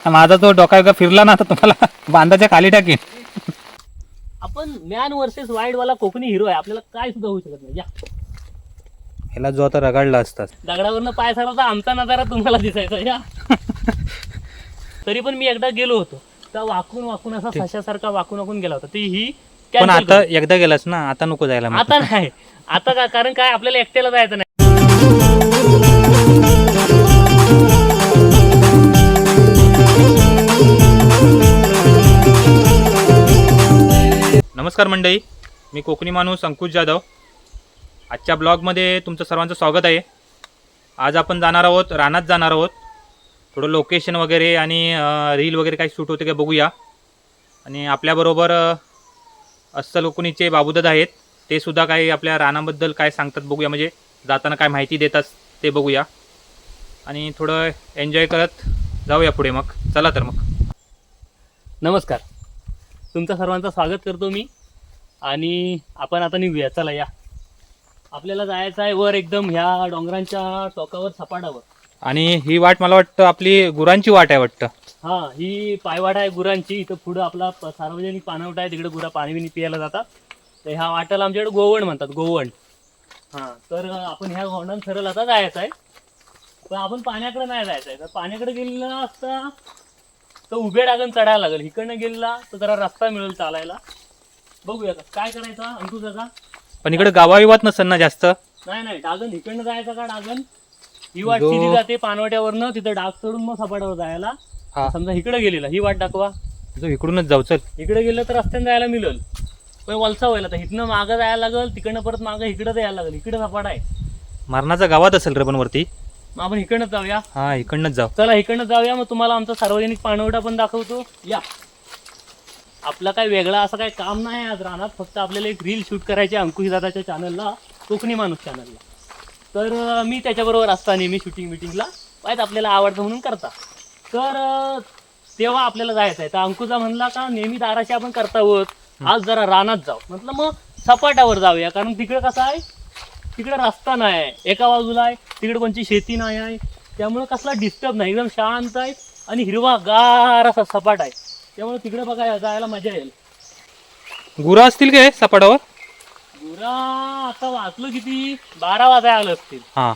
माझा तो डोका फिरला ना तर तुम्हाला बांधाच्या खाली टाकीन. आपण मॅन वर्सेस वाईल्ड वाला कोकणी हिरो आहे, आपल्याला काय सुद्धा होऊ शकत नाही. या ह्याला जो आता रगाडला असतात दगडावरनं पाय सरला तर आमचा नजारा तुम्हाला दिसायचा. या तरी पण मी एकदा गेलो होतो तर वाकून वाकून असा सशासारखा वाकून गेला होता. ती ही पण cancel आता करू. एकदा गेलास ना, आता नको जायला मग. आता नाही, आता का, कारण काय आपल्याला एकट्याला जायचं नाही. नमस्कार मंडळी, मी कोकणी माणूस अंकुश जाधव. आजच्या ब्लॉगमध्ये तुमचं सर्वांचं स्वागत आहे. आज आपण जाणार आहोत, रानात जाणार आहोत. थोडं लोकेशन वगैरे आणि रील वगैरे काही शूट होते का बघूया. आणि आपल्याबरोबर अस्सल कोकणीचे बाबूदादा आहेत, ते सुद्धा काही आपल्या रानाबद्दल काय सांगतात बघूया, म्हणजे जाताना काय माहिती देतात ते बघूया. आणि थोडं एन्जॉय करत जाऊया पुढे. मग चला तर मग. नमस्कार, तुमचं सर्वांचं स्वागत करतो मी. आणि आपण आता निघूया, चला या. आपल्याला जायचं आहे वर एकदम ह्या डोंगरांच्या टोकावर, सपाटावर. आणि ही वाट मला वाटतं आपली गुरांची वाट आहे वाटतं. हा, ही पायवाट आहे गुरांची. इथं पुढं आपला सार्वजनिक पाणवठा आहे, तिकडे गुरा पाणी बिणी पियायला जातात. तर ह्या वाट्याला आमच्याकडे गोवण म्हणतात, गोवण. हां, तर आपण ह्या गोवणात सरळ आता जायचं आहे. पण आपण पाण्याकडे नाही जायचं आहे. तर पाण्याकडे गेलेला असता तर उभे डागण चढायला लागेल. इकडनं गेला तर जरा रस्ता मिळेल चालायला. बघूया काय करायचा अंकुश दादा. पण इकडे गावाविवाद नसेल ना जास्त? नाही, डागण इकडनं जायचं का? डागण ही वाट सीधी जाते पानवट्यावरनं, तिथं डाग चढून मग सपाटावर जायला. समजा इकडे गेलेला, ही वाट दाखवा. जो इकडूनच जाऊ, चल. इकडे गेलं तर रस्त्याने जायला मिळेल, पण वलसा व्हायला तर इथनं मागं जायला लागेल, तिकडनं परत मागं इकडं यायला लागेल. इकडे सपाट आहे, मरणाचा गावात असेल रे पण वरती. मग आपण इकडनंच जाऊया. हा, इकडनंच जाऊ. चला इकडनं जाऊया, मग तुम्हाला आमचा सार्वजनिक पाणवठा पण दाखवतो. या, आपला काय वेगळा असं काही काम नाही आज रानात. फक्त आपल्याला एक रील शूट करायची अंकुश दादाच्या चॅनलला, कोकणी माणूस चॅनलला. तर मी त्याच्याबरोबर असता नेहमी शूटिंग मिटिंगला, पाहिजे आपल्याला आवडतं म्हणून करता. तर तेव्हा आपल्याला जायचं आहे. तर अंकुशा म्हणला का नेहमी दाराशी आपण करता आहोत, आज जरा रानात जाऊ. म्हटलं मग सपाटावर जाऊया, कारण तिकडे कसं आहे, तिकडे रस्ता नाही आहे, एका बाजूला आहे, तिकडे कोणची शेती नाही आहे, त्यामुळे कसला डिस्टर्ब नाही, एकदम शांत आहे आणि हिरवागार असा सपाट आहे. त्यामुळे तिकडे बघा जायला मजा येईल. गुरं असतील काय सपाटावर? गुरा आता वाचलो किती, 12 वाजायला आलं असतील. हा,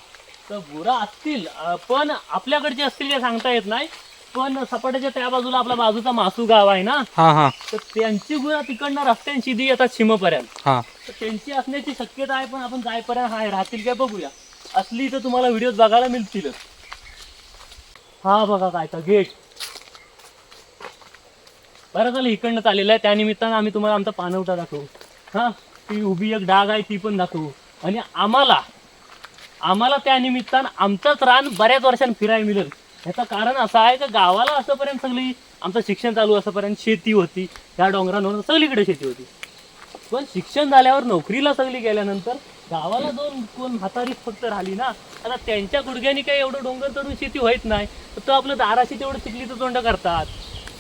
तर गुरा असतील, पण आपल्याकडचे असतील ते सांगता येत नाही. पण सपाटाच्या त्या बाजूला आपला बाजूचा मासू गाव आहे ना, हा, तर त्यांची गुरा तिकडनं रस्त्याने शिदी येतात सीमेपर्यंत. हा. तर त्यांची असण्याची शक्यता आहे, पण आपण जायपर्यंत राहतील काय बघूया. असली तर तुम्हाला व्हिडिओ बघायला मिळतील. हा बघा काय तर गेट. बरं झालं इकडनं चाललेलं आहे, त्यानिमित्तानं आम्ही तुम्हाला आमचा पाणवठा दाखवू. हा, ती उभी एक डाग आहे ती पण दाखवू. आणि आम्हाला त्या निमित्तानं आमचंच रान बऱ्याच वर्षांनी फिरायला मिळेल. ह्याचं कारण असं आहे की गावाला असंपर्यंत सगळी आमचं शिक्षण चालू असंपर्यंत शेती होती, ह्या डोंगरांवर सगळीकडे शेती होती. पण शिक्षण झाल्यावर नोकरीला सगळी गेल्यानंतर गावाला कोण म्हातारीच फक्त राहिली ना. आता त्यांच्या गुडघ्यानी काही एवढं डोंगर चढून शेती होत नाही, तर तो आपलं दाराशी तेवढं चिखलीचं तोंड करतात.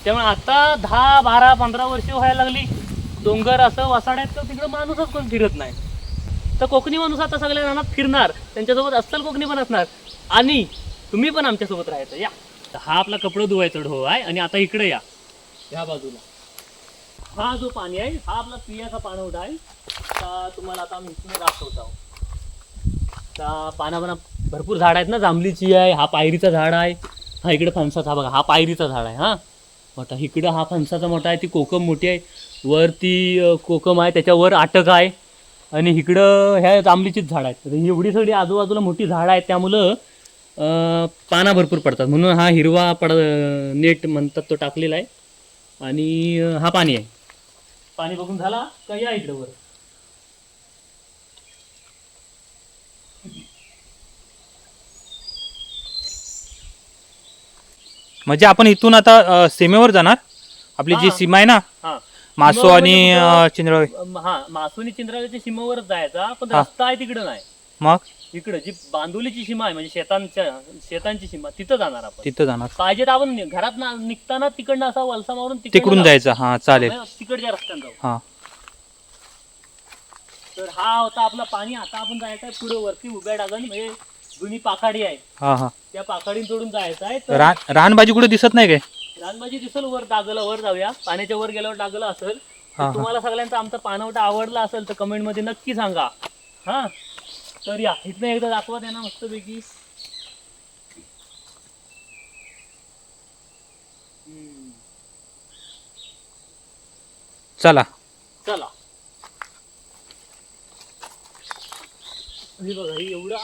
त्यामुळे आता 10, 12, 15 वर्ष व्हायला लागली डोंगर असं वसाड्यात, तर तिकडं माणूसच कोण फिरत नाही. तर कोकणी माणूस आता सगळ्या रानात फिरणार, त्यांच्यासोबत अस्सल कोकणी पण असणार, आणि तुम्ही पण आमच्यासोबत राहायचं. या, हा आपला कपडे धुवायचा ढो आहे. आणि आता इकडे या, ह्या बाजूला हा जो पाणी आहे, हा आपला पियाचा पाणवठा आहे. तुम्हाला आता आम्ही इथून दाखवत आहोत. पाना भरपूर झाड आहेत ना, जांभलीची आहे, हा पायरीचा झाड आहे, हा इकडे फणसाचा, हा बघा हा पायरीचा झाड आहे. हा मोठा, इकडं हा फणसाचा मोठा आहे, ती कोकम मोठी आहे, वर ती कोकम आहे, त्याच्यावर आटक आहे. आणि इकडं ह्या जांभलीचीच झाड आहेत. एवढी सगळी आजूबाजूला मोठी झाडं आहेत, त्यामुळं पाना भरपूर पडतात, म्हणून हा हिरवा नेट म्हणतात तो टाकलेला आहे. आणि हा पाणी आहे. पाणी बघून झाला का या इकडे वर. म्हणजे आपण इथून आता सीमेवर जाणार. आपली जी सीमा आहे ना, हा, मासो आणि चिंद्रावळी. हा, मासू आणि चिंद्रावळीच्या सीमेवरच जायचा, पण रस्ता आहे तिकडे नाही. मग इकडे जी बांधुलीची सीमा आहे, म्हणजे शेतांची सीमा, तिथं जाणार आपण. तिथं जाणार पाहिजे तर आपण घरात निघताना तिकडनं असा वलसा मारून तिकडून जायचं. हा, चालेल. तिकडच्या रस्त्याने जाऊ. हा, तर हा होता आपला पाणी. आता आपण जायचं आहे पुढे वरती उभ्या डागण, म्हणजे जुनी पाखाडी आहे, हा, हा. त्या पाखाडीन जोडून जायचं आहे. रानबाजी कुठे दिसत नाही काय? रानबाजी दिसल वर डागला, वर जाऊया, पाण्याच्या वर गेल्यावर डागला असेल. हा, हा. तुम्हाला सगळ्यांचा आमचा पानवटा आवडला असेल तर कमेंट मध्ये नक्की सांगा. हा तर या इथनं एकदा दाखवा त्यांना मस्तपैकी. चला. चला हे बघा, ही एवढा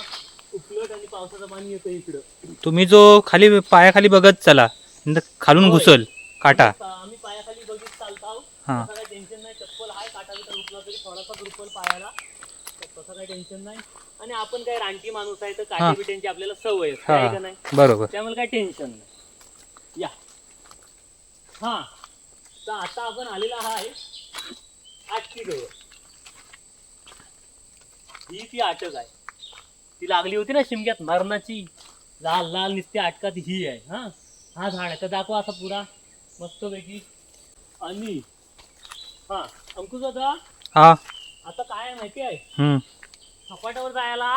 उफलट आणि पावसाचं पाणी येतं इकडं. तुम्ही जो खाली पायाखाली बघत चला, नंतर खालून होय. घुसल काटा. आम्ही पायाखाली बघित चालतो. हा. तसं काही टेन्शन नाही. चप्पल आहे, काटा बिटा रुपला तरी थोडासा रुपल पायाला, तर तसं काही टेन्शन नाही. आणि आपण काय रानटी माणूस आहे तर हा. काटे बिट्यांची आपल्याला सवय असते, हा आहे का नाही? बरोबर. त्यामुळे काही टेन्शन नाही. या हा तर आता आपण आलेला आहे आटकी जवळ. ही ती अटक आहे, ती लागली होती ना शिमग्यात मरणाची, लाल लाल नुसती अटकात ही आहे. हा हा झाड आहे, तर दाखवा असा पुरा मस्तपैकी. आणि हा अंकुश दादा, हा. आता काय आहे माहिती आहे, हम्म. सपाटावर जायला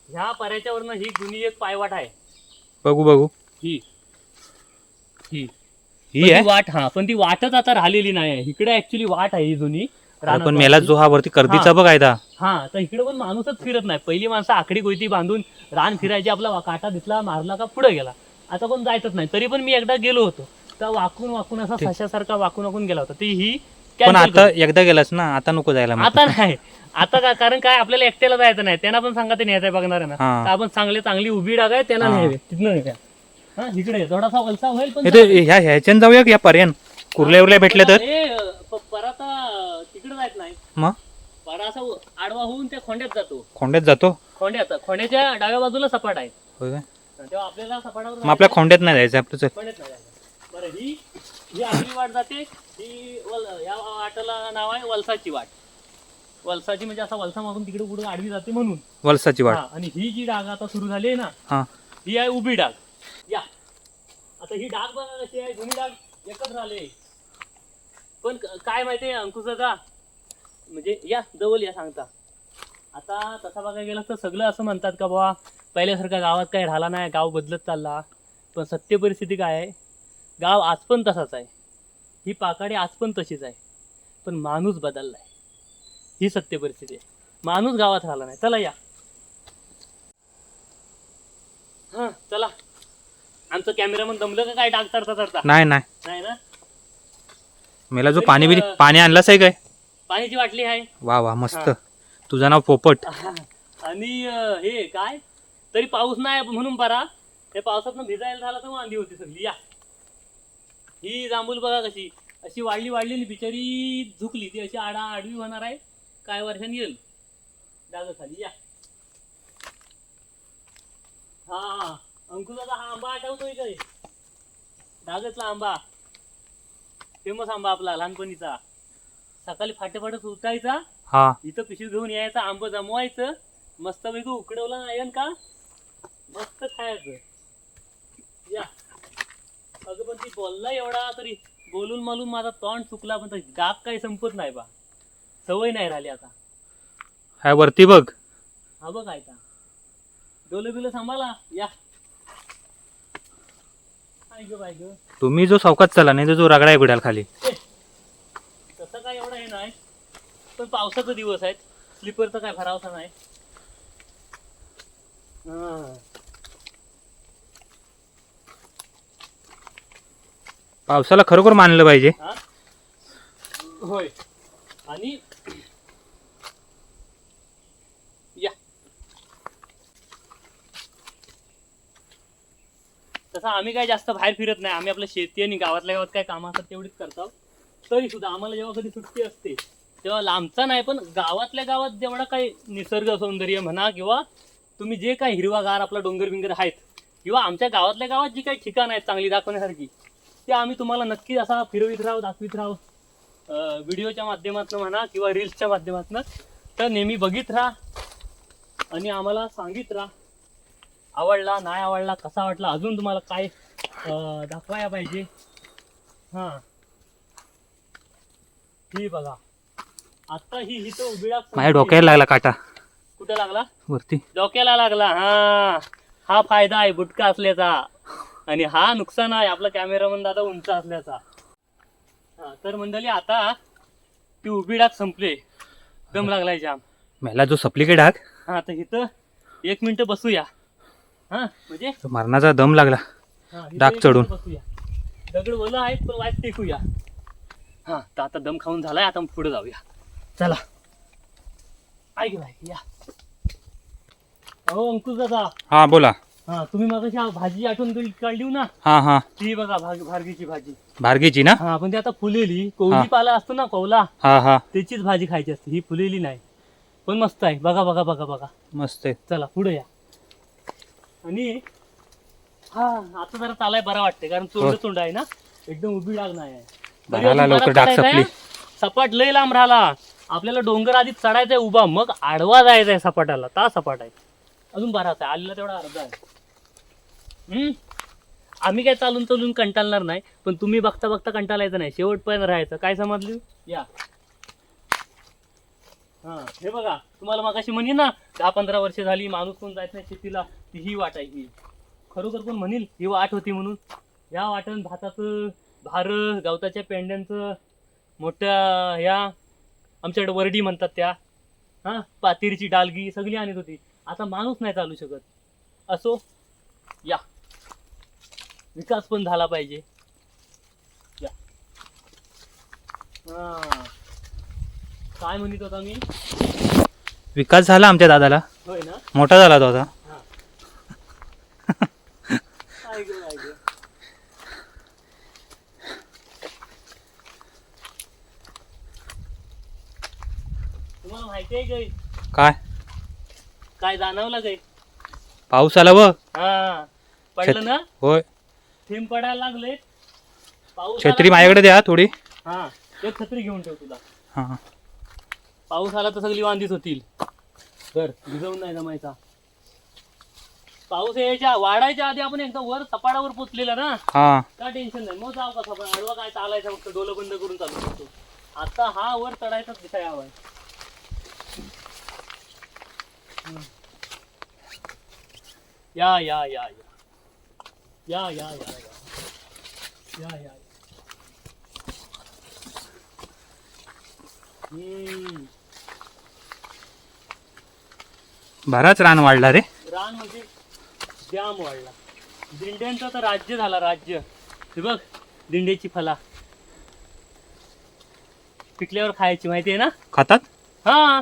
ह्या पर्याच्या वरनं ही जुनी एक पायवाट आहे. बघू बघू. ही ही ही पण आहे. ती वाट, हा पण ती वाटच आता राहिलेली नाही आहे. इकडे ऍक्च्युली वाट आहे ही जुनी अरे पण मेला जो हा वरती कर्दीचा बघ आहे दा. हा तर इकडे पण माणूसच फिरत नाही. पहिली माणसं आखडी गोयती बांधून रान फिरायची, आपला काटा दिसला मारला का पुढे गेला. आता कोण जायचंच नाही. तरी पण मी एकदा गेलो होतो तर वाकून वाकून असा सशासारखा वाकून वाकून गेला होता. ती ही पण cancel आता करू. एकदा गेलास ना, आता नको जायला मग. आता नाही, आता का, कारण काय आपल्याला एकट्याला जायचं नाही. त्यांना पण सांगा ते न्यायचं बघणार आहे ना. हा. तर आपण चांगली उभी डाग आहे त्यांना हा. न्यावे, तिथनं न्याव्या. हा इकडे थोडासा वलसा होईल पण इथे ह्याच्यानं जाऊया की या पर्यंत कुर्ल्या उरल्या भेटले तर. परत तिकडे जायच नाही. मग परा असा आडवा होऊन त्या खोंड्यात जातो. खोंड्यात जातो. खोंड्याच्या डाव्या बाजूला सपाट आहे, होय काय? तेव्हा आपल्याला सपाटावर मग आपल्या खोंड्यात नाही जायचं आपलं. चल. खोंड्यात नाही जायचं. बरं ही आपली वाट जाते. ही या वाटेला नाव आहे वलसाची वाट. वलसाची म्हणजे असा वलसा मागून तिकडे कुठे आडवी जाते म्हणून वलसाची वाट. हा. आणि ही जी डाग आता सुरू झाली आहे ना, हा. ही आहे उभी डाग. या आता ही डाग बघा कशी आहे, जुनी डाग एकच झाले. पण काय माहितीये अंकुश दादा, म्हणजे या जवळ या सांगता. आता तसा बघायला गेलं तर सगळं असं म्हणतात का बाबा पहिल्यासारखा गावात काही राहिला नाही, गाव बदलत चालला. पण सत्य परिस्थिती काय आहे, गाव आज पण तसाच आहे, ही पाकाडी आज पण तशीच आहे. पण माणूस बदललाय, ही सत्य परिस्थिती आहे. माणूस गावात राहिला नाही. चला या. हा चला. आमचं कॅमेरामन दमलं का काय डाग चढता चढता? नाही नाही नाही ना. मेला जो पाणी बिनी पाणी आणलाच आहे काय? पाण्याची बाटली आहे. वा वा मस्त. हा. तुझं नाव पोपट. आणि हे काय तरी पाऊस नाही म्हणून परा हे पावसातनं भिजायला झाला तर वांदी होती सगळी. या ही जांभूल बघा कशी अशी वाढली वाढली बिचारी झुकली, ती अशी आडवी होणार आहे. काय वर्षांनी येईल डाग खाली. या हा अंकुशाचा हा आंबा आठवतोय काय? डागतला आंबा, फेमस आंबा आपला लहानपणीचा. सकाळी फाटे फाटत उठायचा, हा. इथं पिशवी घेऊन यायचं, आंब जमवायचं, मस्त पैकी उकडवलं नाही का मस्त खायचं. या अगं पण ती बोलला एवढा तरी बोलून मालून माझा तोंड चुकला, पण डाग काही संपत नाही बा. सवय नाही राहिली आता. हाय वरती बघ. हा बघ काय का डोलं बिलं सांभाळा. या बाय ग तुम्ही जो चौकात चला, नाही तर जो रगडा आहे गुड्याला खाली. तसं काय एवढं हे नाही, पण पावसाचा दिवस आहेत, स्लीपरचा काय भरावसा नाही. पावसाला खरोखर मानलं पाहिजे. हा होय. आणि या तसं आम्ही काय जास्त बाहेर फिरत नाही. आम्ही आपलं शेती आणि गावातल्या गावात काय कामं असतात तेवढीच करतो. तरी सुद्धा आम्हाला जेव्हा कधी सुट्टी असते तेव्हा लांबचा नाही, पण गावातल्या गावात जेवढा काही निसर्ग सौंदर्य म्हणा किंवा तुम्ही जे काही हिरवागार आपला डोंगर बिंगर आहेत किंवा आमच्या गावातल्या गावात जी काही ठिकाणं आहेत चांगली दाखवण्यासारखी, ते आम्ही तुम्हाला नक्की असा फिरवीत राहू, दाखवित राहू. व्हिडिओच्या माध्यमातून म्हणा किंवा रील्सच्या माध्यमातून. तर नेहमी बघित राहा आणि आम्हाला सांगित राहा, आवडला नाही आवडला, कसा वाटला, अजून तुम्हाला काय दाखवायला पाहिजे. हां ही बघा आता ही इथं उभी डाग माझ्या डोक्याला लागला काटा. कुठे लागला? वरती. डोक्याला लागला. हा फायदा आहे बुटका असल्याचा. आणि हा नुकसान आहे आपला कॅमेरामन दादा उंच असल्याचा. हा तर मंडळी आता ती उभी डाग संपले, दम लागलाय जाम. मला जो सप्लिके डाग हा तर इथं 1 मिनिट बसूया. हा म्हणजे तो मरणाचा दम लागला. हा, इथं डाग 1 चढून. मिनिट बसूया. दगड ओलं आहेत पण वाट टेकूया. हा तर आता दम खाऊन झालाय, आता पुढे जाऊया. चला ऐक या. अहो अंकुश दादा, हा बोला. हा तुम्ही मग भाजी आठवण काढली ना, हा हा ती बघा भारगीची भाजी. भारगीची ना. हा पण ती आता फुलेली, कोवली पाला असतो ना कोवला, हा हा त्याचीच भाजी खायची असते, ही फुलेली नाही. पण मस्त आहे, बघा बघा बघा बघा. मस्त आहे. चला पुढे या. आणि हा आता जरा चालाय बरं वाटते, कारण तोंड आहे ना, एकदम उभी डाग नाही आहे. तरी झाला अजून लवकर बराच डाग चढायचा आहे. सपली. सपाट लय लांब राहिला. आपल्याला डोंगर आधी चढायचंय उभा, मग आडवा जायचंय सपाटाला. ता सपाट आहे अजून बराच आहे, आलेला तेवढा अर्धा आहे. आम्ही काय चालून चालून कंटाळणार नाही, पण तुम्ही बघता बघता कंटाळायचं नाही, शेवटपर्यंत राहायचं. काय समजली या. हा हे बघा, तुम्हाला मगाशी म्हणे ना 10-15 वर्ष झाली माणूस कोण जायचं नाही शेतीला, ती ही वाट आहे. ही खरोखर कोण म्हणेल ही वाट होती म्हणून. या वाटण भाताचं भार, गवताच्या पेंड्यांचं, मोठ्या ह्या आमच्याकडे वरडी म्हणतात त्या, हा पातीरची डालगी सगळी आणत होती. आता माणूस नाही चालू शकत. असो या, विकास पण झाला पाहिजे या. हा काय म्हणत होता मी. विकास झाला आमच्या दादाला, होय ना. मोठा झाला तो आता. हा ऐक ऐक. तुम्हाला माहिती आहे काय काय काय जाणवलं काय. पाऊस आला व. हा पडलं ना, होय. थेंब पडायला लागले. पाऊस छत्री आला माझ्याकडे द्या थोडी. हा एक छत्री घेऊन ठेव तुला. हा पाऊस आला तर सगळी वांदीच होतील. तर भिजवून नाही जमायचा. पाऊस यायच्या वाढायच्या आधी आपण एकदा वर सपाटावर पोचलेला ना, हा का टेन्शन नाही. मग जाऊ का सपाट आडवा काय चालायचं, फक्त डोलं बंद करून चालू शकतो. आता हा वर चढायचाच विषय हवाय. या या या या या या या या या या. बराच रान वाढला रे. रान म्हणजे जाम वाढला. दिंड्यांचं तर राज्य झाला राज्य. हे बघ दिंड्याची फला पिकल्यावर खायची, माहिती आहे ना. खातात. हा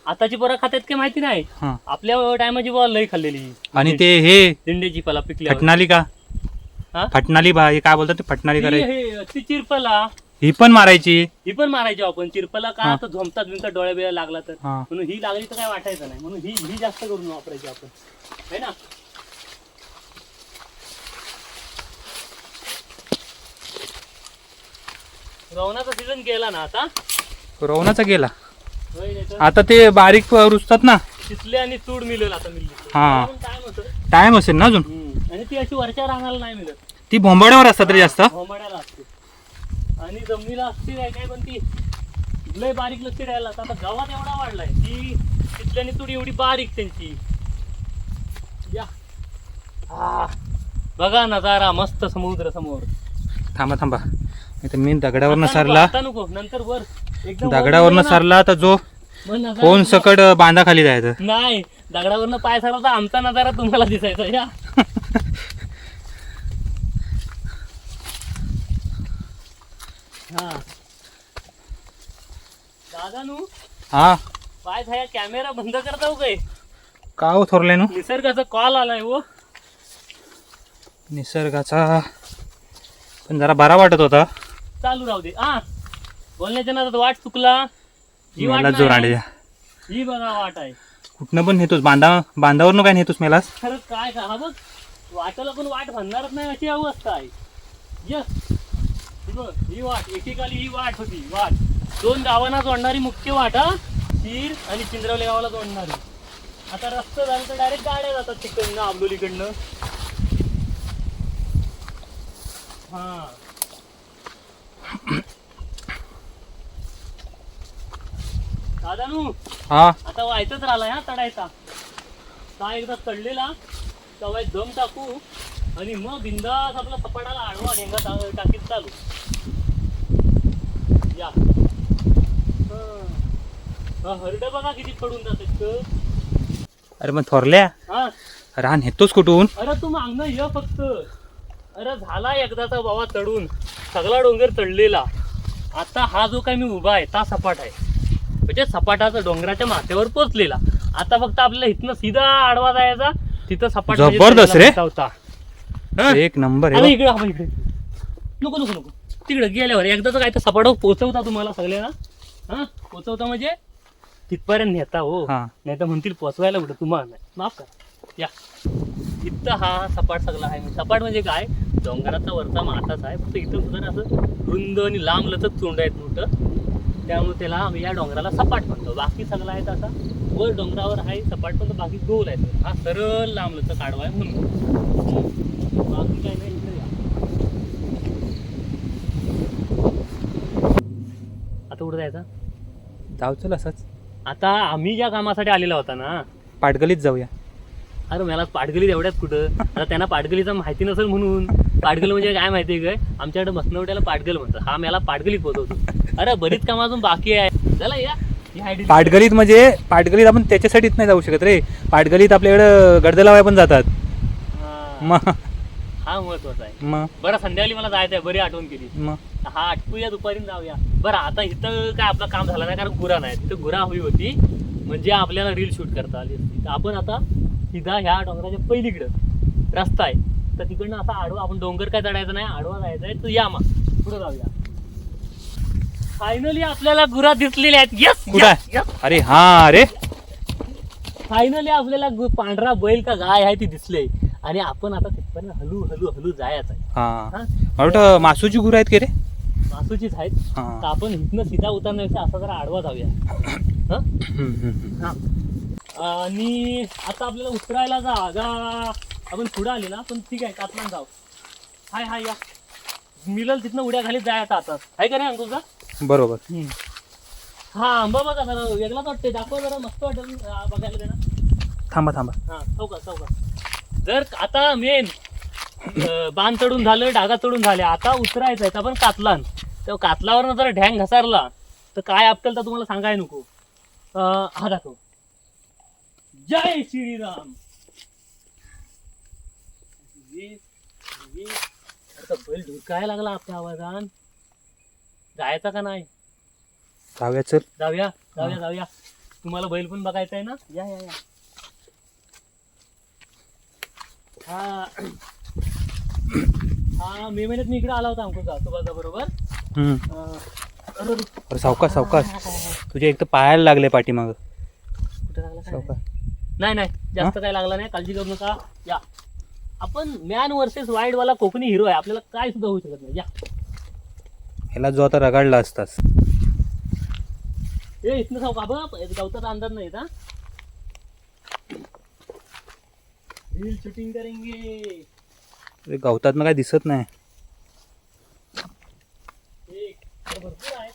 आताची पोरं खातात की माहिती नाही. हा आपल्या टायमाची बॉल लई खाल्लेली. आणि ते हे दिंड्याची फला पिकल्यावर. फटणाली का. हा? फटणाली बा, हे काय बोलतात ते, फटणाली करायची. हे ती चिरपला ही पण मारायची. ही पण मारायची आपण. चिरपला का हा. तर झोमतात बिमतात डोळ्या बिळ्या लागला तर, हा म्हणून ही लागली तर काय वाटायचं नाही, म्हणून ही जास्त करून वापरायची आपण, है ना. रवणाचा सीझन गेला ना आता. रोवणाचा गेला. होय नाही तर आता ते बारीक रुजतात ना. शिजले आणि चूड मिळेल आता मिळली. हा. काय म्हणतो. टाइम असेल ना अजून. आणि ती अशी वरच्या रानाला नाही मिळत, ती भोंबाड्यावर असतात रे जास्त. होमाड्याला असते. आणि जमिनीला असते काय काय, पण ती लय बारीक लक्ष राहायला. आता गावात एवढा वाढलाय ती शिजल्याने चूड एवढी बारीक त्यांची. या हा बघा नजारा मस्त समुद्र समोर. थांबा थांबा, इथं मी दगडावरनं आता नको, सरला. आता नको, नंतर वर एकदम वर दगडावरनं गेलं ना, सरला तर जो मग नजारा कोण तुला- सकड बांधा खाली जायचं. नाही दगडावरनं पाय सरला तर आमचा नजारा तुम्हाला दिसायचा. या हा दादा नू हा पाय छाया कॅमेरा बंद करता हो काय. का हो थोरले नु. निसर्गाचा कॉल आलाय हो. निसर्गाचा पण जरा बरा वाटत होता. चालू राहू दे. हा बोलण्याच्या नादात वाट चुकला. ही वाट मला नाही, जोर आणले. ही बघा वाट आहे. कुठनं पण नेतोस, बांधावरनं काय नेतोस मेलास. खरंच काय का हा बघ, वाटाला पण वाट म्हणणारच नाही अशी अवस्था आहे. यस ही वाट एकेकाली ही वाट होती. वाट 2 गावांना जोडणारी मुख्य वाट. हा शीर आणि चिंद्रवले गावाला जोडणारी. आता रस्ता झाला तर डायरेक्ट गाड्या जातात तिकडनं आंबोलीकडनं. हा दादा नू हा आता व्हायचंच राहिलाय हा चढायचा. का एकदा चढलेला तेव्हा दम टाकू आणि मग बिंदास आपला सपाटाला आडवा ढेंगा टाकीत चालू. या हरड बघा किती पडून जातात. अरे मग थोरल्या हा रान हेतोच कुठून? अरे तू मागणं ये फक्त. अरे झाला एकदाचा बाबा चढून, सगळा डोंगर चढलेला. आता हा जो काय मी उभा आहे ता सपाट आहे, म्हणजे सपाटाचा डोंगराच्या माथ्यावर पोचलेला. आता फक्त आपल्याला इथनं सीधा आडवा जायचा, तिथं सपाट म्हणजे जबरदस्त रे. चढायला होता. हा? एक नंबर अरे आहे. इकडे हा इकडे नको नको नको तिकडे गेल्यावर एकदाच काय तर सपाटावर पोचवता तुम्हाला सगळ्यांना. हा पोचवता म्हणजे तिथपर्यंत नेता हो. हा. नाही तर म्हणतील पोचवायला कुठं तुम्हाला नाही. माफ करा. या इथं हा सपाट सगळा आहे. सपाट म्हणजे काय, डोंगराचा वरचा माथाच आहे, फक्त इथं सुद्धा असं रुंद आणि लांब लचक तोंड आहेत मोठं, त्यामुळे त्याला आम्ही या डोंगराला सपाट म्हणतो. बाकी सगळा आहे तसा वर डोंगरावर आहे सपाट, पण बाकी गोल आहे. हा सरळ लांब लचक आडवा आहे म्हणून. बाकी काय नाही. इकडे या. आता कुठं जायचं? जाऊ चल असंच आता आम्ही ज्या कामासाठी आलेला होता ना, पाटगलीत जाऊया. अरे मला पाटगलीत एवढ्यात कुठं, आता त्यांना पाटगलीचा माहिती नसेल म्हणून. पाटगल म्हणजे काय माहिती आहे काय, आमच्याकडे मसनवट्याला पाटगल म्हणतात. हा मला पाटगलीत पोहोचवतो. अरे बरीच काम अजून बाकी आहे. चला या पाटगलीत म्हणजे पाटगलीत आपण त्याच्यासाठीच नाही जाऊ शकत रे. पाटगलीत आपल्याकडे गडदलावाय पण जातात. मग हा महत्वाचा आहे. मग बरं संध्याकाळी मला जायचं आहे, बरी आठवण केली. मग हा आटपूया दुपारी जाऊया. बरं आता इथं काय आपलं काम झालं नाही, कारण गुरा नाही. तिथं गुरा हवी होती म्हणजे आपल्याला रील शूट करता आली असती. तर आपण आता सीधा ह्या डोंगराच्या पहिलीकडं रस्ता आहे, तर तिकडनं असा आडवा, आपण डोंगर काय चढायचं नाही, आडवा जायचं आहे. तर या मग पुढे जाऊया. फायनली आपल्याला गुरा दिसलेले आहेत. यस कुठं आहे? अरे हा अरे फायनली आपल्याला पांढरा बैल का गाय आहे ती दिसले, आणि आपण आता तिथपर्यंत हलू हलू हलू जायचं आहे. हा हा? मला वाटतं मासूची गुरं आहेत की रे. मासूचीच आहेत. हा. तर आपण इथनं सीधा उतरण्यापेक्षा असा जरा आडवा जाऊया. हा? हा. आणि आता आपल्याला उतरायला जागा आपण पुढे आले ना, पण ठीक आहे कातमान जाऊ. हाय हाय या मिळेल तिथनं उड्या खाली जायचं आता आहे का नाही अंकुशा? बरोबर. हा आंबा बघा जरा वेगळाच वाटते, दाखवा जरा, मस्त वाटेल बघायला ते ना. थांबा थांबा. हा चौका जर आता मेन बांध चढून झालं, डागा चढून झाले, आता उतरायचं आहे. आपण कातलान तर कातलावर जर ढॅंग घसारला तर काय आपल्याला तर तुम्हाला सांगाय नको. हा दाखव. जय श्रीराम. आता बैल ढुकायला लागला आपल्या आवाजान. जायचा का नाही? जाऊया चल. जाऊया जाऊया जाऊया. तुम्हाला बैल पण बघायचा आहे ना? या या या. हा हा मे महिन्यात मी इकडे आला होता अंकुशा सुभाषा बरोबर. अरे सावकाश सावकाश, तुझ्या एक तर पायाला लागले पाठीमाग. कुठे लागला काय? सावकाश. नाही नाही जास्त काय लागला नाही, काळजी करू नका. या आपण मॅन वर्सेस वाईल्ड वाला कोकणी हिरो आहे, आपल्याला काय सुद्धा होऊ शकत नाही. या ह्याला जो आता रगाडला असतास. ए इथनं सावका बघ, गवताचा अंदाज नाही येत. रील शूटिंग करेंगे. अरे गवतात काय दिसत नाही. भरपूर आहे.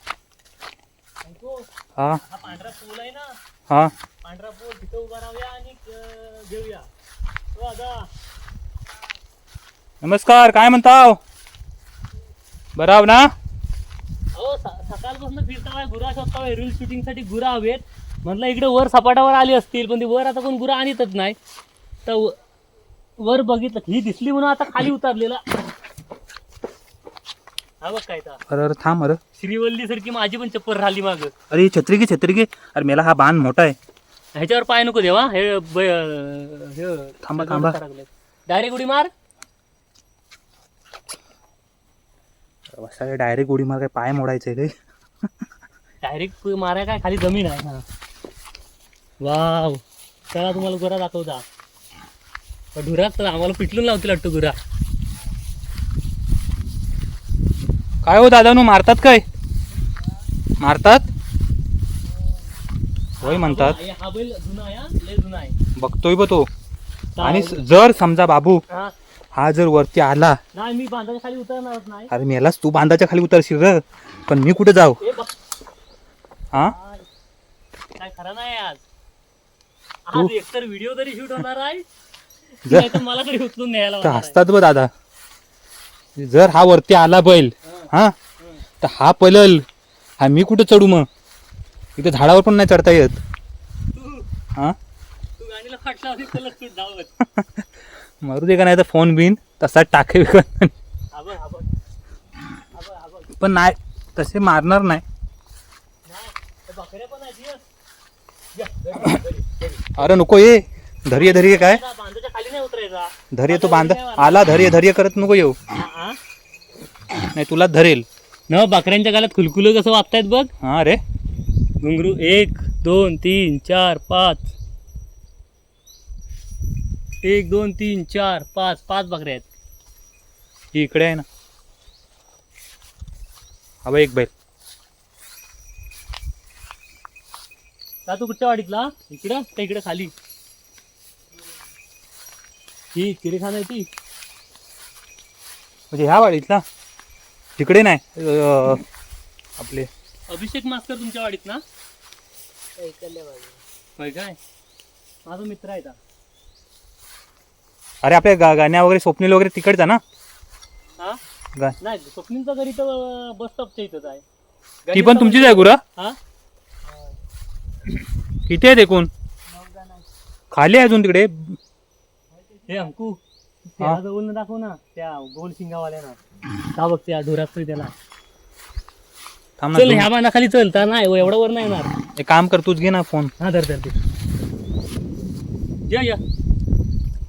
हा हा पांढरा पूल आहे ना, हा पांढरा पूल तिथं उभा राहूया आणि घेऊया. हो दादा नमस्कार, काय म्हणताव? बराव ना? हो सकाळपासून फिरताय, गुरा शोधताय. रील शूटिंग साठी गुरा हवेत. म्हटलं इकडे वर सपाटावर आली असतील, पण ती वर आता कोण गुरा आणतच नाही. तर वर बघितलं ही दिसली म्हणून आता खाली उतरलेला. हा बघ काय तर अरे अरे थांब. अरे श्रीवल्ली सारखी माझी पण चप्पल राहिली माग. अरे छत्री घे छत्री घे. अरे मेला हा बाण मोठा आहे. ह्याच्यावर पाय नको देवा. हे थांबा थांबा. डायरेक्ट उडी मार. डायरेक्ट उडी मार, काय पाय मोडायचे रे. डायरेक्ट माराय काय, खाली जमीन आहे. वाव चला तुम्हाला गुरा दाखवता. ढुरात तर आम्हाला पिटलून लावतील वाटतं गुरा. काय हो दादा नु मारतात काय? मारतात होय म्हणतात. हा बैल जुना आहे, लय जुना आहे. बघतोय बघ तो. आणि जर समजा बाबू हा हा जर वरती आला, नाही मी बांधाच्या खाली उतरणारच नाही. अरे मेलाच तू बांधाच्या खाली उतरशील र, पण मी कुठे जाऊ? ए बघ हा काय खरं नाही आज. आज एकतर व्हिडिओ तरी शूट होणार आहे, जर नाही तर मला तरी उचलून न्यायला तर लागणार आहे. हसतात बघ दादा. जर हा वरती आला बैल हा तर हा पळल. हा मी कुठं चढू मग? इथं झाडावर पण नाही चढता येत. तू हा तू गाडीला फाटला होती चलत तू धावत. मारू दे का नाही तर फोन बिन तसाच टाके विकत. आबा आबा आबा आबा पण नाही तसे मारणार नाही. नाही त्या बकऱ्या पण आहेत ये. या, धरी, धरी, धरी. अरे नको ये. धैर्य धैर्य काय बांधाच्या खाली नाही उतरायचा. धैर्य तो बांध आला. धैर्य करत नको येऊ. हा? नाही तुला धरेल. न बकऱ्यांच्या गालात खुलखुल कसं वागतायत बघ. हा रे घुंगरू 1 2 3 4 5 1 2 3 4 5 5 बकऱ्या आहेत. ही इकडे आहे ना. हा बघ एक बैल. का तू कुठच्या वाडीतला इकडं त्या इकडे खाली ही किरीखाना आहे ती. म्हणजे ह्या वाडीतला तिकडे नाही आपले अभिषेक मास्तर तुमच्या वाडीत ना? होय काय माझा मित्र आहे का? अरे आपल्या गाण्या वगैरे स्वप्नील वगैरे तिकडचा ना. हा गा- नाही स्वप्नीलचा घरी तर बस स्टॉपच्या इथंच आहे. ती पण तुमचीच आहे गुरा. हा किती आहेत एकूण? खाली आहे अजून तिकडे. हे अंकू त्याला जवळ दाखव ना त्या गोल शिंगावाल्याना. का बघ त्या ढोरात त्याला. थांब चल ना ह्या बांधा खाली चल तर नाही एवढा वर नाही येणार. एक काम कर तूच घे ना फोन. हा धर धर या या.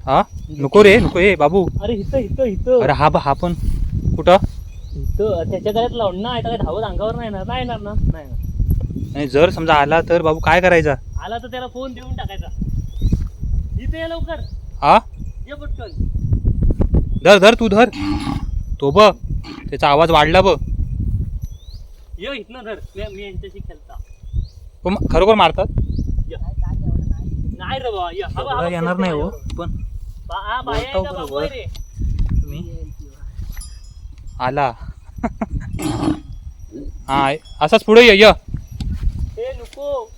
हा नको रे नको ये बाबू. अरे हिथं हिथं हिथं अरे हा पण कुठं? हिथं त्याच्या गळ्यात लावून ना काय धावत अंगावर नाही येणार. नाही येणार ना नाही येणार. नाही जर समजा आला तर बाबू काय करायचा? आला तर त्याला फोन देऊन टाकायचा. इथे ये लवकर हा ये पटकन. धर धर तू धर. तो बघ त्याचा आवाज वाढला बघ. ये इथनं धर. मी यांच्याशी खेळता. खरोखर मारतात. ये. नाही रे बाबा ये. हा बा, हा बा, येणार नाही हो खेळते पण हा बाया आहे का बाबू आहे रे? तुम्ही आला. हा असाच पुढे ये य. हे नको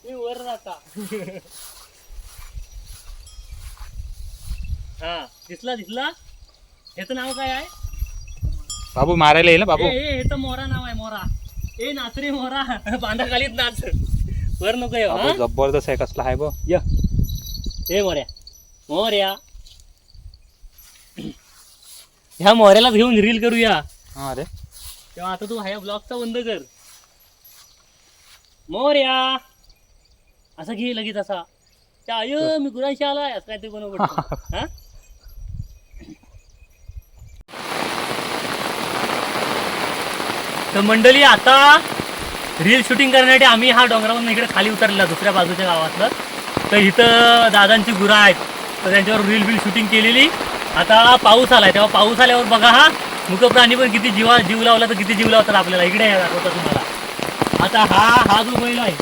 मी वर राहता. हा दिसला दिसला. ह्याचं नाव काय आहे? बाबू मारायला येईल ना बाबू. हे तर मोरा नाव आहे मोरा. ए नाच रे मोरा. बांधा खालीत नाच. वर नको येऊ, बाबू हा? जबरदस्त आहे. कसला आहे बघ. य हे मोऱ्या मोऱ्या. ह्या मोऱ्यालाच घेऊन रील करूया. हा अरे तेव्हा आता तू ह्या ब्लॉगचा बंद कर. मोऱ्या असं घे लगेच असा. त्या आय मी गुरांशी आलाय असं काहीतरी बनव. हा तर मंडळी आता रील शूटिंग करण्यासाठी आम्ही हा डोंगरावरून इकडे खाली उतरलेला दुसऱ्या बाजूच्या गावातलं. तर इथं दादांची गुरं आहेत तर त्यांच्यावर रील बिल शूटिंग केलेली. आता पाऊस आलाय तेव्हा पाऊस आल्यावर बघा हा मुकप्राणी पण किती जीव लावला तर किती जीव लावतात आपल्याला. इकडे दाखवता तुम्हाला. आता हा जो बैल आहे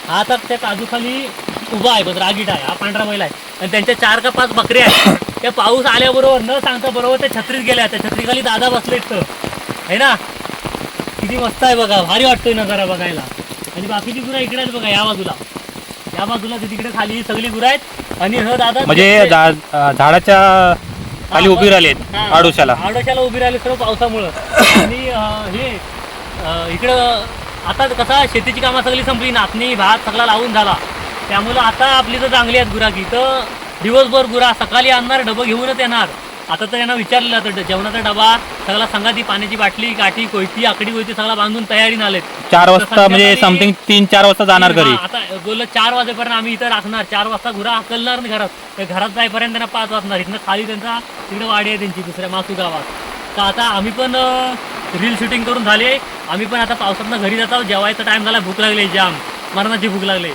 हा आता त्या काजूखाली उभा आहे बघ रागीट आहे. हा पांढरा बैल आहे आणि त्यांच्या 4 का 5 बकऱ्या आहेत. त्या पाऊस आल्याबरोबर न सांगता बरोबर त्या छत्रीत गेल्या. त्या छत्रीखाली दादा बसले इथं आहे ना. किती मस्त आहे बघा. भारी वाटतोय नजारा बघायला. आणि बाकीची गुरं इकडे आहेत बघा या बाजूला तिकडे खाली सगळी गुरं आहेत. आणि ह दादा म्हणजे झाडाच्या खाली उभी राहिलेत. आडोशाला उभी राहिली सर्व पावसामुळं. आणि हे इकडं आता कसा शेतीची कामं सगळी संपली. नाचणी भात सगळा लावून झाला त्यामुळं आता आपली तर चांगली आहेत गुराकी. तर दिवसभर गुरा सकाळी आणणार डबं घेऊनच येणार. आता तर यांना विचारलेलं तर जेवणाचा डबा सगळा संगाती पाण्याची बाटली काठी कोयती आकडी कोयती सगळा बांधून तयारीने आलेत. 4 वाजता म्हणजे समथिंग 3-4 वाजता जाणार घरी. आता बोललं 4 वाजेपर्यंत आम्ही इथं राखणार. 4 वाजता गुरा हकलणार नाही घरात. तर घरात जाईपर्यंत त्यांना 5 वाजणार. इथनं खाली त्यांचा तिकडे वाडी आहे त्यांची दुसऱ्या मासू गावात. तर आता आम्ही पण रील शूटिंग करून झाले. आम्ही पण आता पावसातनं घरी जातो. जेवायचा टाइम झाला. भूक लागली जाम मरणाची भूक लागली.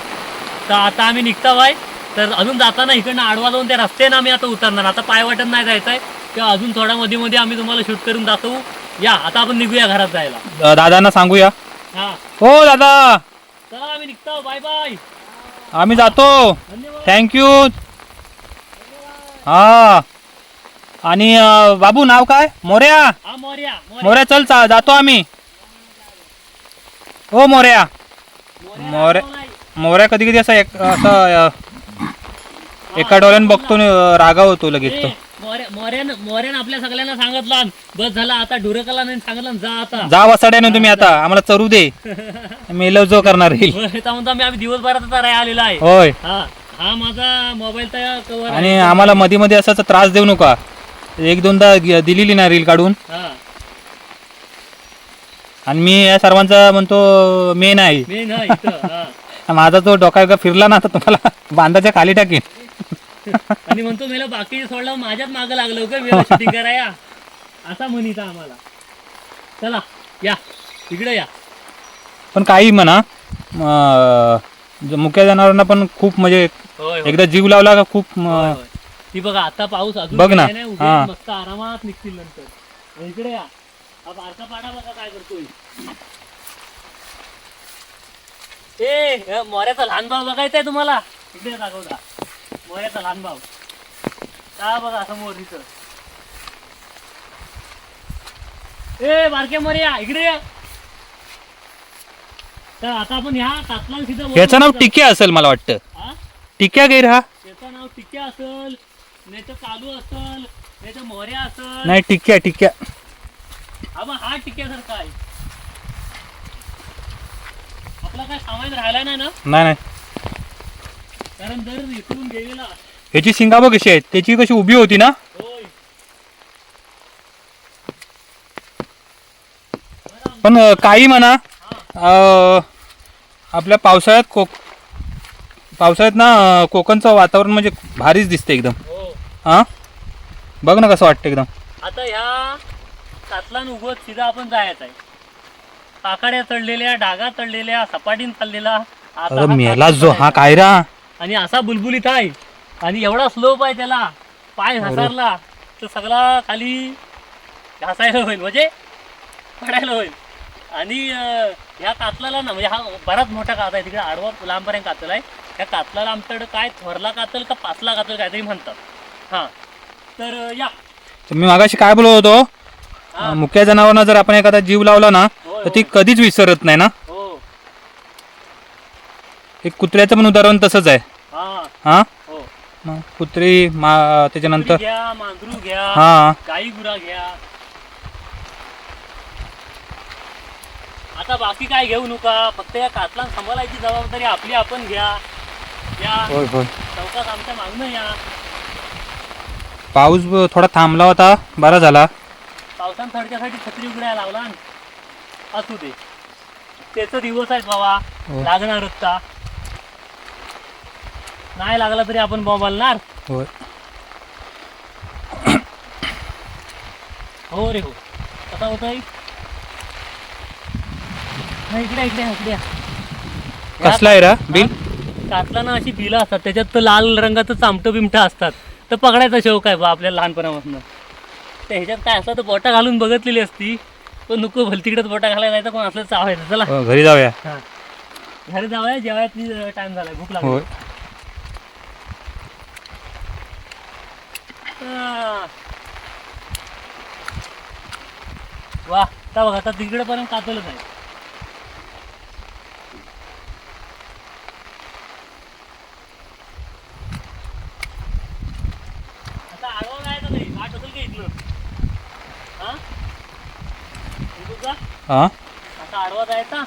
तर आता आम्ही निघतो आहे. तर अजून जाताना इकडनं आडवा जाऊन त्या रस्त्यानं आम्ही आता उतरणार. आता पाय वाटत नाही जायचं आहे किंवा अजून थोडा मध्ये आम्ही तुम्हाला शूट करून दाखवू. या आता आपण निघूया घरात जायला. दादांना सांगूया. हा हो दादा चला आम्ही निघतो. Bye bye. आम्ही जातो. धन्यवाद. थँक्यू. हा आणि बाबू नाव काय? मोऱ्या. हा मोर्या मोऱ्या चल जातो आम्ही. हो मोऱ्या. मोऱ्या कधी कधी असं एका डोळ्यानं बघतो रागावतो लगेच तो. मोऱ्यान आपल्या सगळ्यांना सांगितलं बस झाला आता ढुरकाला नाही सांगितलं जा आता जा वसाड्यानं तुम्ही आता आम्हाला चरू दे मेलव जो करणार येईल. म्हणतो आम्ही दिवसभरात राय आलेला आहे. होय हा माझा मोबाईलचा कव्हर आणि आम्हाला मध्ये मध्ये असाच त्रास देऊ नका. एक दोनदा दिलेली ना रील काढून आणि मी या सर्वांचा म्हणतो मेन आहे. मेन हा इथं हा. माझा जो डोका फिरला ना तर तुम्हाला बांधाच्या खाली टाकेन. आणि म्हणतो मला बाकी सोडलं माझ्याच मागं लागलो का वेळ शूटिंग कराया असा म्हणीचा आम्हाला. चला या इकडे या. पण काही म्हणा मुक्या जनावरांना पण खूप म्हणजे होय एकदा जीव लावला का खूप होय. ती बघा आता पाऊस अजून बघ ना. गेला नाही, उद्या हा. मस्त आरामात निघतील नंतर. इकडे या. हा बारका पाडा बघा काय करतोय. मोऱ्याचा लहान भाऊ बघायचा आहे तुम्हाला. इकडे दाखवता मोऱ्याचा लहान भाऊ का बघा समोर इथं. बारक्या मोर्या इकडे या. तर आता आपण ह्या कातला सीधा याचं नाव टिक्या असेल मला वाटतं. टिक्या गैर हा त्याचं नाव टिक्या असेल नाही तर कालू असेल नाही तर मोऱ्या असेल. नाही टिक्या टिक्या. हा टिक्यासारखा आहे. आपला काय सामान राहिला नाही ना नाही नाही कारण जर इकडून गेलेला. ह्याची शिंगा बघ कशी आहेत त्याची कशी उभी होती ना. होय पण काही म्हणा आपल्या पावसाळ्यात ना कोकणचं वातावरण म्हणजे भारीच दिसते एकदम. हो. हा बघ ना कसं वाटतं एकदम. आता ह्या कातलान उगवत सीधा आपण जायचं आहे. काकड्या चढलेल्या डागा चढलेल्या सपाटीन चाललेला. आता अरे हा मेला कातला जो हा चढायचा. कायरा आणि असा बुलबुलीत आहे आणि एवढा स्लोप आहे त्याला. पाय घसरला तर सगळा खाली घासायला होईल म्हणजे पडायला होईल. आणि ह्या कातलाला ना म्हणजे हा बराच मोठा कातला आहे तिकडे आडवा लांबपर्यंत कातल आहे. ह्या कातलाला आमच्याकडे काय थोरला कातल का पाचला कातल काहीतरी म्हणतात. हा तर या तर मी मागाशी काय बोलत होतो मुक्या जनावरांना जर आपण एखादा जीव लावला ना तर ती कधीच विसरत नाही ना. हो एक कुत्र्याचं पण उदाहरण तसंच आहे. हा हा हो मग कुत्री त्याच्यानंतर घ्या मांजरू घ्या हा गाई गुरा घ्या. आता बाकी काय घेऊ नका फक्त या कातला सांभाळायची जबाबदारी आपली आपण घ्या. या होय होय चौकात आमच्या मागणं या. पाऊस थोडा थांबला होता बरा झाला. पावसानं थडक्यासाठी छत्री उघडायला लावला असू दे त्याचा दिवस आहेत बाबा. हो. लागणार रस्ता नाही लागला तरी आपण बोंबालणार. होय हो रे हो कसा होतोय. इकडे इकडे इकडे या. कसला आहे रा बिल. कातलाना अशी बिलं असतात त्याच्यात तर लाल रंगाचं चामटं बिमटं असतात तर पकडायचा शौक आहे बा आपल्याला लहानपणापासून. तर ह्याच्यात काय असतं तर बोटा घालून बघितलेली असती पण नको भलतीकडेच बोटा घालायला जायचं कोण असलं चावायचं. चला घरी जाऊया. घरी जाऊया जेवायची टाइम झालाय भूक लागली. होय वा आता बघा आता तिकडे पर्यंत कातलच आहे. आता आडवा जायचं नाही वाट असेल का इथनं. हा आता आडवा जायचा.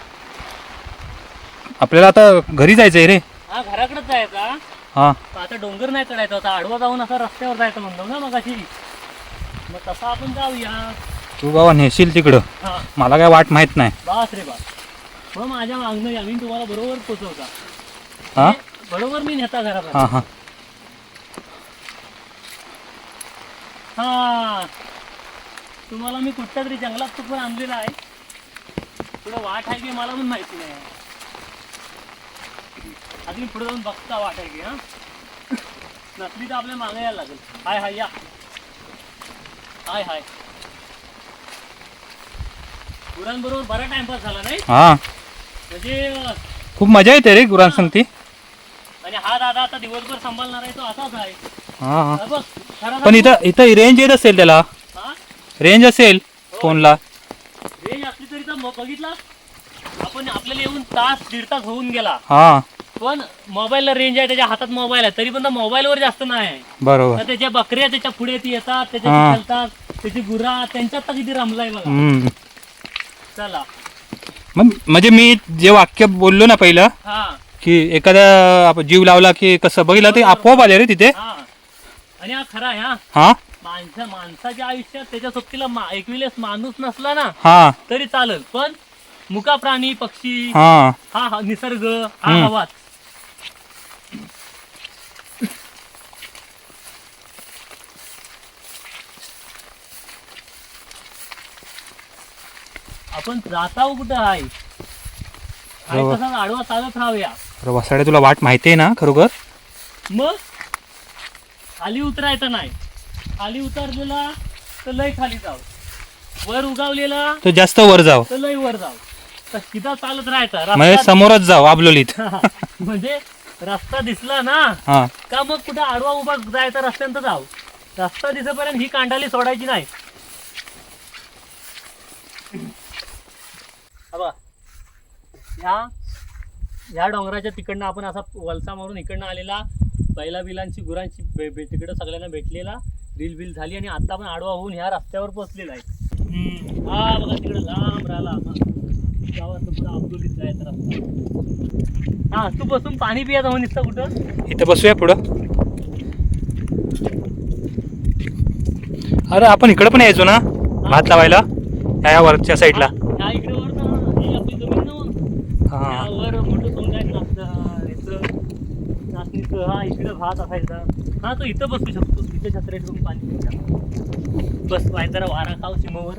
आपल्याला आता घरी जायचंय रे. हा घराकडेच जायचा. हा आता डोंगर नाही चढायचा होता आडवा जाऊन असं रस्त्यावर जायचं म्हणतो ना मग अशी. मग तसं आपण जाऊया. तू बाबा नेशील तिकडं हा मला काय वाट माहित नाही. बास रे बास. मग माझ्या मागणं या मी तुम्हाला बरोबर पोचवता. हा बरोबर मी नेता घरात. हा हा हा तुम्हाला मी कुठच्या तरी जंगलात तो पण आणलेला आहे. पुढे वाट आहे की मला पण माहिती नाही. आधी पुढे जाऊन बघता वाट आहे की. हा नसली तर आपल्या मागे यायला लागेल. हाय हाय या हाय हाय. गुरांबरोबर बरा टाइमपास झाला नाही हा म्हणजे. खूप मजा येते रे गुरांना सांगती. आणि हा दादा आता दिवसभर सांभाळणार आहे तो असाच आहे. हा हा बघ खरा पण इथं रेंज येत असेल त्याला. हा रेंज असेल फोनला. रेंज असली तरी तर बघितला आपण आपल्याला येऊन तास दीड तास होऊन गेला. हा पण मोबाईलला रेंज आहे, त्याच्या हातात मोबाईल आहे, तरी पण मोबाईलवर जास्त नाही आहे. बरोबर. तर त्याच्या बकऱ्या त्याच्या पुढे ती येतात, हा. त्याच्या खेळतात, त्याची गुरा त्यांच्यात तर किती रमलाय बघा. हम्म. चला मग म्हणजे मी जे वाक्य बोललो ना पहिलं हा की एखादा आपण जीव लावला की कसं बघितलं ते आपोआप आले रे तिथे. हा. आणि हा खरा आहे. हा हा माणसाच्या आयुष्यात त्याच्या सोबतीला एक वेळेस माणूस नसला ना हा तरी चालेल, पण मुका प्राणी पक्षी हा हा निसर्ग हा हम्म. हवाच. आपण जाताव कुठं आहे बरोबर. तसा आडवा चालत राहूया. अरे वसाडे तुला वाट माहिती आहे ना खरोखर. मग खाली उतरायचं नाही, खाली उतरलेला तर लय खाली जाऊ, वर उगावलेला तो जास्त वर जाव तर लय वर जाऊ. तर सीधा चालत राहायचा म्हणजे रस्ता. समोरच जाव आबलोलीत. म्हणजे रस्ता दिसला ना हा का मग कुठं आडवा उभा जायचा रस्त्यानं जाऊ. रस्ता दिसेपर्यंत ही कांडाली सोडायची नाही. बघा ह्या डोंगराच्या तिकडनं आपण असा वलसा मारून इकडनं आलेला, बैला बिलांची गुरांची तिकडं सगळ्यांना भेटलेला, रील बिल झाली आणि आता आपण आडवा होऊन ह्या रस्त्यावर पोहोचलेला आहे. हा बघा तिकडं लांब राहिला गावात पुढं अब्दुलीत जायचा रस्ता. हा तू बसून पाणी पिया जाऊन दिसतं कुठं. इथं बसूया पुढं. अरे आपण इकडं पण यायचो ना भात लावायला ह्या वरच्या साईडला. ह्या इकडे वर ना ही आपली जमीन ना हा वर मोठं सोंग आहे नाचणीचं. हा इकडे भात असायचा. हा तो इथं बसू शकतो, इथे छत्र्या ठेवून पाणी पिऊ बस व्हायचं जरा वारा खाऊ सीमावर.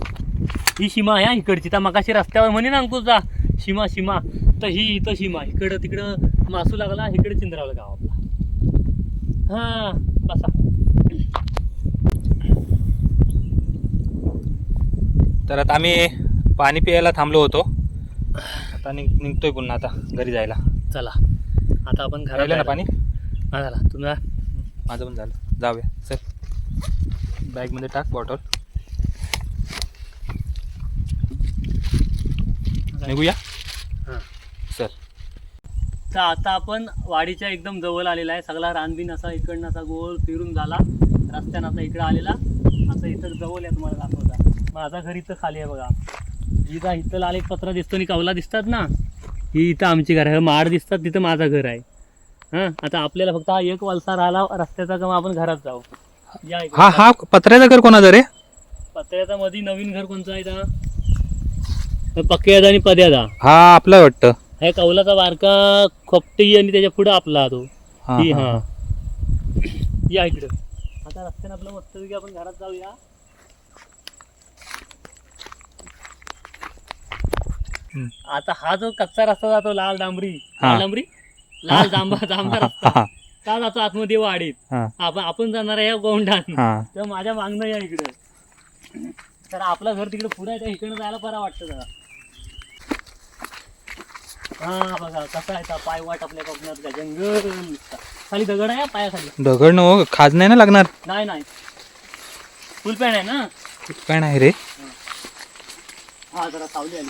ही सीमा आहे इकडची. त्या मगाशी रस्त्यावर म्हणे ना अंकुशचा सीमा सीमा, तर ही इथं सीमा. इकडं तिकडं मासू लागला, इकडे चिंद्रावलं गाव आपला. हा बसा. तर आता आम्ही पाणी प्यायला थांबलो होतो. आता निघतोय पुन्हा आता घरी जायला. चला आता आपण घरात राहिलं ना पाणी. हा झाला तुला. माझं पण झालं. जाऊया चल. बॅगमध्ये टाक बॉटल. निघूया हां चल. तर आता आपण वाडीच्या एकदम जवळ आलेला आहे. सगळा रानबीन असा इकडनं असा गोल फिरून झाला, रस्त्यानं आता इकडं आलेला. आता इथं जवळ आहे तुम्हाला दाखवता. माझा घर इथं खाली आहे बघा. इथं इथं लाल एक पत्रा दिसतो आणि कवला दिसतात ना, ही इथं आमची घर आहे. माड दिसतात तिथं माझं घर आहे. हां आता आपल्याला फक्त हा एक वलसा राहिला रस्त्याचा, का आपण घरात जाऊ. या इकडे. हा हा पत्र्याचं घर कोणाचं रे. पत्र्याचा मध्ये नवीन घर कोणचं आहे का, पक्क्याचा आणि पद्याचा. हा आपलं वाटतं. हा कौलाचा बारका खोपटी आणि त्याच्या पुढं आपला तो. हा, ही हा, हा या इकडं. आता रस्त्यानं आपलं मस्तपैकी आपण घरात जाऊया. आता हा जो कच्चा रस्ता जातो लाल डांबरी, हा. लाल जांभा रस्ता हा, का जातो आतमध्ये वाडीत. हा, आपण जाणार आहे गोंडान. हा. तर माझ्या मागणं या इकडं. तर आपलं घर तिकडे पुढे आहे, इकडनं जायला बरं वाटतं जरा. हा बघा कसा आहे पाय वाट आपल्या कोकणात का जंगल दिसता. खाली दगड आहे पायाखाली. दगड नो खाज नाही ना लागणार. नाही फुल पॅन आहे ना. काय नाही रे. हा जरा सावली आली.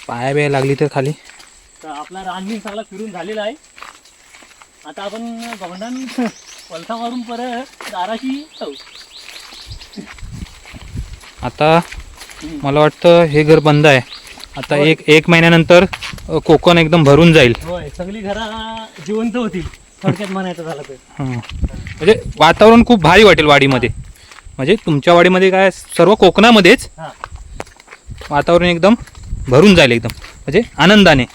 पाया बिया लागली तर खाली. तर आपला रानबीन सगळा फिरून झालेला आहे. आता आपण गोंडान वलसा मारून परत दाराशी जाऊ. आता मला वाटतं हे घर बंद आहे. आता एक महिन्यानंतर कोकण एकदम भरून जाईल. होय सगळी घरा जिवंत होतील थोडक्यात म्हणायचं झालं तर. म्हणजे वातावरण खूप भारी वाटेल वाडीमध्ये. म्हणजे तुमच्या वाडीमध्ये काय सर्व कोकणामध्येच हा वातावरण एकदम भरून जाईल एकदम म्हणजे आनंदाने.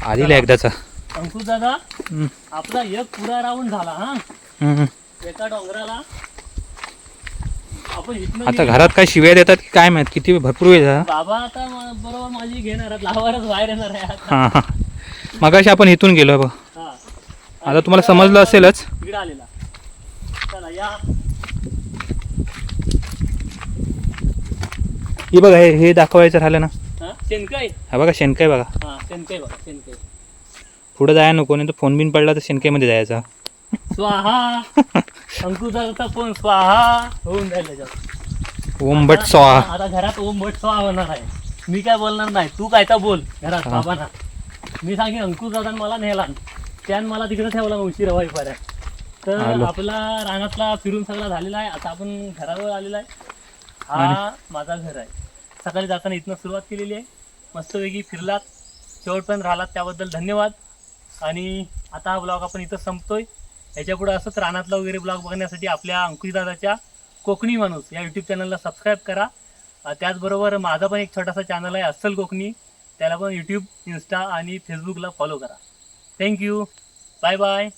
आलेला एकदाचा. अंकुश दादा आपला एक पुरा राऊंड झाला. हा एका डोंगराला आपण इथनं आता घरात काय शिव्या देतात की काय माहित किती भरपूर वेळ झाला. बाबा आता बरोबर माझी घेणार लावारच बाहेर येणार आहे आता. हां हां मगाशी आपण इथून गेलो बघ. हा आता तुम्हाला समजलं असेलच. इकडे आलेला. चला या. ही बघा हे दाखवायचं राहिलं ना. हा शेणकाई. हा बघा शेणकाय बघा. हा शेणकाई बघा शेणकाई. पुढे जायला नको नाही तर फोन बिन पडला तर शेणकाईमध्ये जायचा. स्वाहा अंकुशाचा फोन स्वाहा होऊन जाईल त्याच्यात. ओम भट स्वाहा. आता घरात ओम भट स्वाहा होणार आहे. मी काय बोलणार नाही, तू काय तर बोल घरात हा. बाबांना. मी सांगेन अंकुश दादान मला नेला, त्यान मला तिकडे ठेवला उशीर पर्यंत. तर आलो. आपला रानातला फिरून सगळा झालेला आहे. आता आपण घरावर आलेला आहे. हा माझा घर आहे. सकाळी जाताना इथनं सुरुवात केलेली आहे. मस्तपैकी फिरलात, शेवटपर्यंत राहिलात त्याबद्दल धन्यवाद. आणि आता हा ब्लॉग आपण इथं संपतोय. याच्या पुढे असंच रानातला वगैरे ब्लॉग बघण्यासाठी आपल्या अंकुशदादाच्या कोकणी माणूस या यूट्यूब चॅनलला सबस्क्राईब करा. त्याचबरोबर माझा पण एक छोटासा चॅनल आहे अस्सल कोकणी, त्याला पण यूट्यूब, इंस्टा आणि फेसबुकला फॉलो करा. Thank you, bye bye.